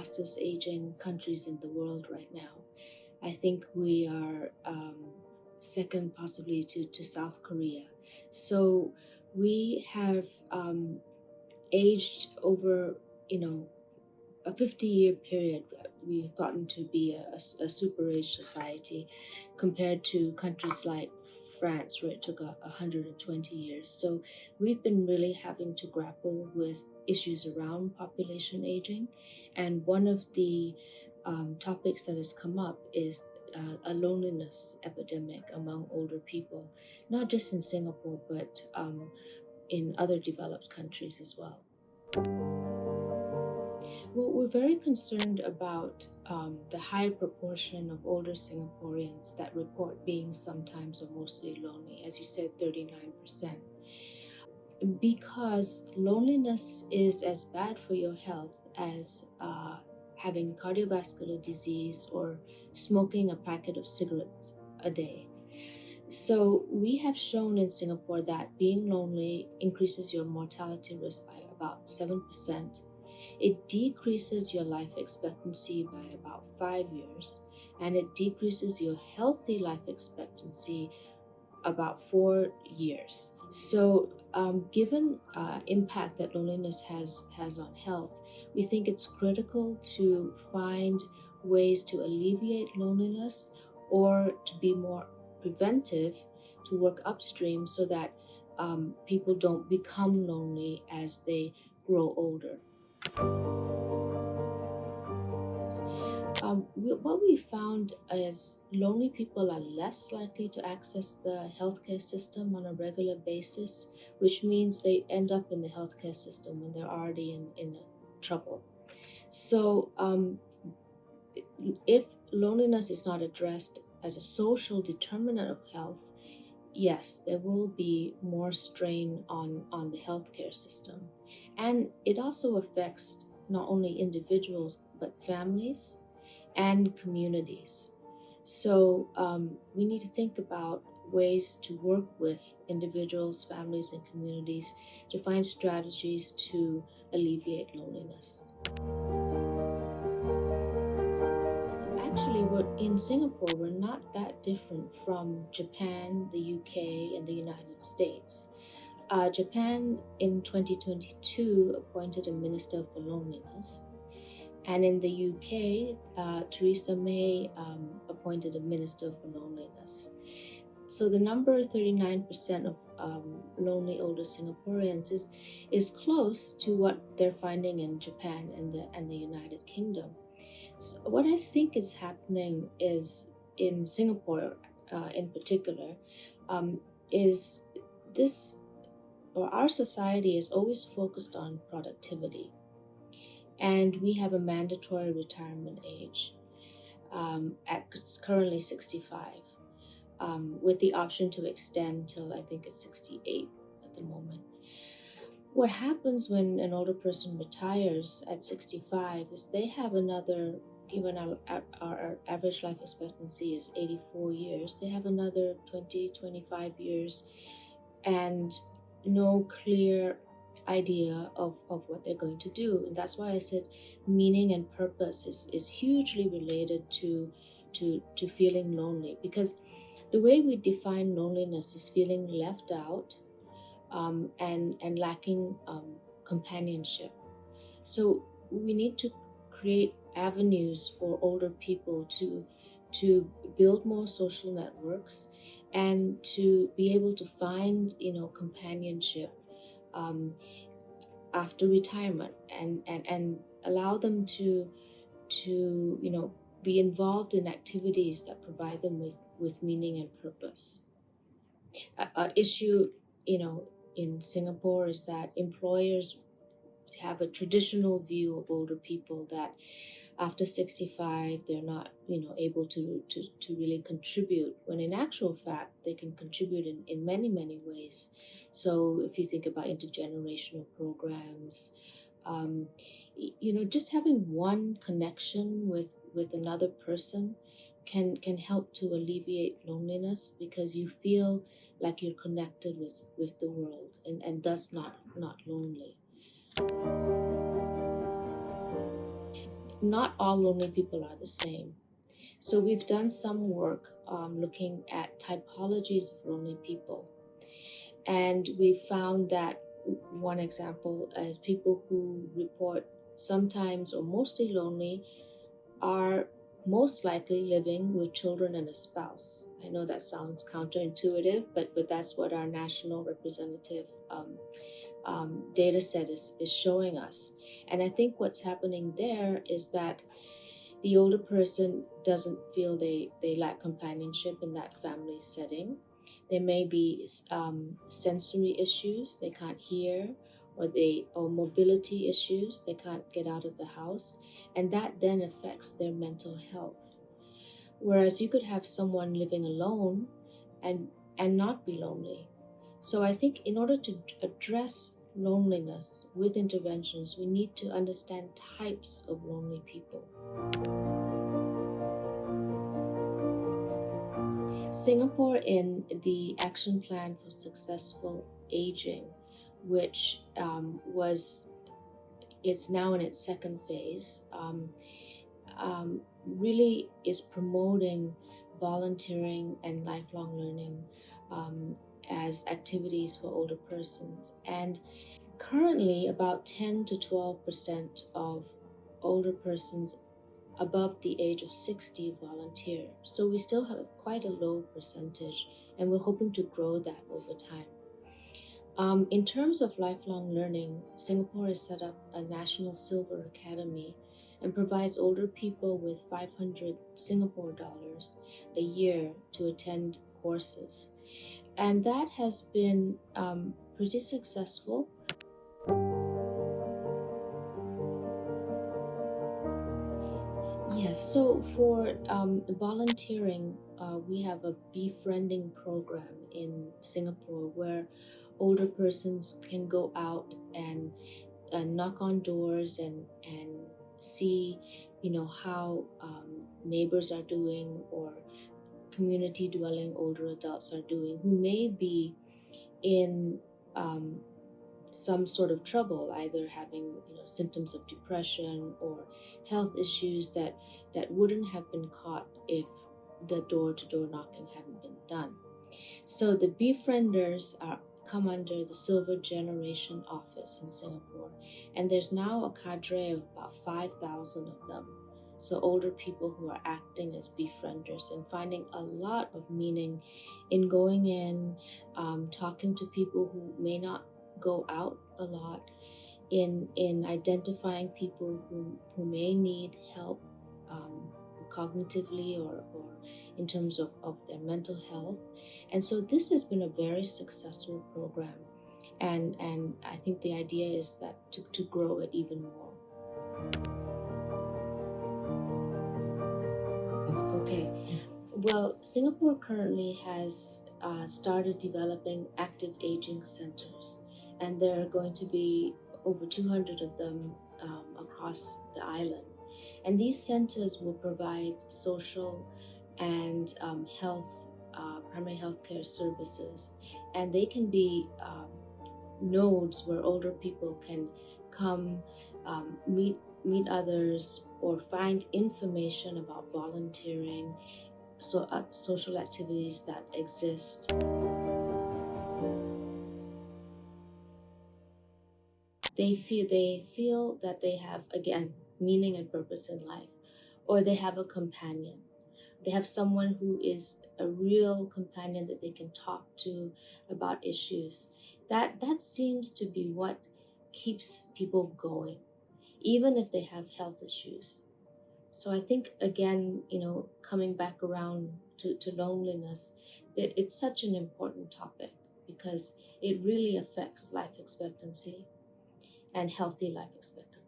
fastest aging countries in the world right now. I think we are second possibly to South Korea. So we have aged over, a 50-year period. We've gotten to be a super age society compared to countries like France, where it took 120 years. So we've been really having to grapple with issues around population aging. And one of the topics that has come up is a loneliness epidemic among older people, not just in Singapore, but in other developed countries as well. Well, we're very concerned about the high proportion of older Singaporeans that report being sometimes or mostly lonely, as you said, 39%. Because loneliness is as bad for your health as having cardiovascular disease or smoking a packet of cigarettes a day. So, we have shown in Singapore that being lonely increases your mortality risk by about 7%. It decreases your life expectancy by about 5 years, and it decreases your healthy life expectancy about 4 years. So, given impact that loneliness has on health, we think it's critical to find ways to alleviate loneliness or to be more preventive, to work upstream so that people don't become lonely as they grow older. What we found is lonely people are less likely to access the healthcare system on a regular basis, which means they end up in the healthcare system when they're already in trouble. So, if loneliness is not addressed as a social determinant of health, yes, there will be more strain on the healthcare system. And it also affects not only individuals, but families and communities. So we need to think about ways to work with individuals, families, and communities to find strategies to alleviate loneliness. Actually, in Singapore, we're not that different from Japan, the UK, and the United States. Japan in 2022 appointed a minister for loneliness. And in the UK, Theresa May appointed a minister for loneliness. So the number 39% of lonely older Singaporeans is close to what they're finding in Japan and the United Kingdom. So what I think is happening is in Singapore, in particular, is this, or our society is always focused on productivity. And we have a mandatory retirement age at currently 65, with the option to extend till I think it's 68 at the moment. What happens when an older person retires at 65 is they have another, even our average life expectancy is 84 years, they have another 20-25 years and no clear idea of what they're going to do. And that's why I said meaning and purpose is hugely related to feeling lonely, because the way we define loneliness is feeling left out and lacking companionship. So we need to create avenues for older people to build more social networks and to be able to find companionship after retirement, and allow them to be involved in activities that provide them with meaning and purpose. A issue in Singapore is that employers have a traditional view of older people that after 65 they're not able to really contribute, when in actual fact they can contribute in many ways. So if you think about intergenerational programs, just having one connection with another person can help to alleviate loneliness, because you feel like you're connected with the world and thus not lonely. not all lonely people are the same. So we've done some work looking at typologies of lonely people, and we found that one example is people who report sometimes or mostly lonely are most likely living with children and a spouse. I know that sounds counterintuitive, but that's what our national representative data set is showing us. And I think what's happening there is that the older person doesn't feel they lack companionship in that family setting. There may be sensory issues, they can't hear, or mobility issues, they can't get out of the house, and that then affects their mental health. Whereas you could have someone living alone and not be lonely. So I think in order to address loneliness with interventions, we need to understand types of lonely people. Singapore, in the Action Plan for Successful Aging, which was is now in its second phase, really is promoting volunteering and lifelong learning as activities for older persons. And currently, about 10 to 12% of older persons above the age of 60 volunteer. So we still have quite a low percentage, and we're hoping to grow that over time. In terms of lifelong learning, Singapore has set up a National Silver Academy and provides older people with 500 Singapore dollars a year to attend courses. And that has been pretty successful. Yes, so for volunteering, we have a befriending program in Singapore where older persons can go out and knock on doors and see, how neighbors are doing, or community dwelling older adults are doing who may be in um, some sort of trouble, either having symptoms of depression or health issues that wouldn't have been caught if the door-to-door knocking hadn't been done. So the befrienders are come under the Silver Generation Office in Singapore, and there's now a cadre of about 5,000 of them. So older people who are acting as befrienders and finding a lot of meaning in going in, talking to people who may not go out a lot, in identifying people who may need help cognitively or in terms of their mental health. And so this has been a very successful program. And I think the idea is that to grow it even more. Okay. Well, Singapore currently has started developing active aging centers, and there are going to be over 200 of them across the island. And these centers will provide social and primary health care services, and they can be nodes where older people can come, meet others, or find information about volunteering, social activities that exist. They feel that they have, again, meaning and purpose in life, or they have a companion. They have someone who is a real companion that they can talk to about issues. That seems to be what keeps people going, even if they have health issues. So I think, again, coming back around to loneliness, it's such an important topic because it really affects life expectancy and healthy life expectancy.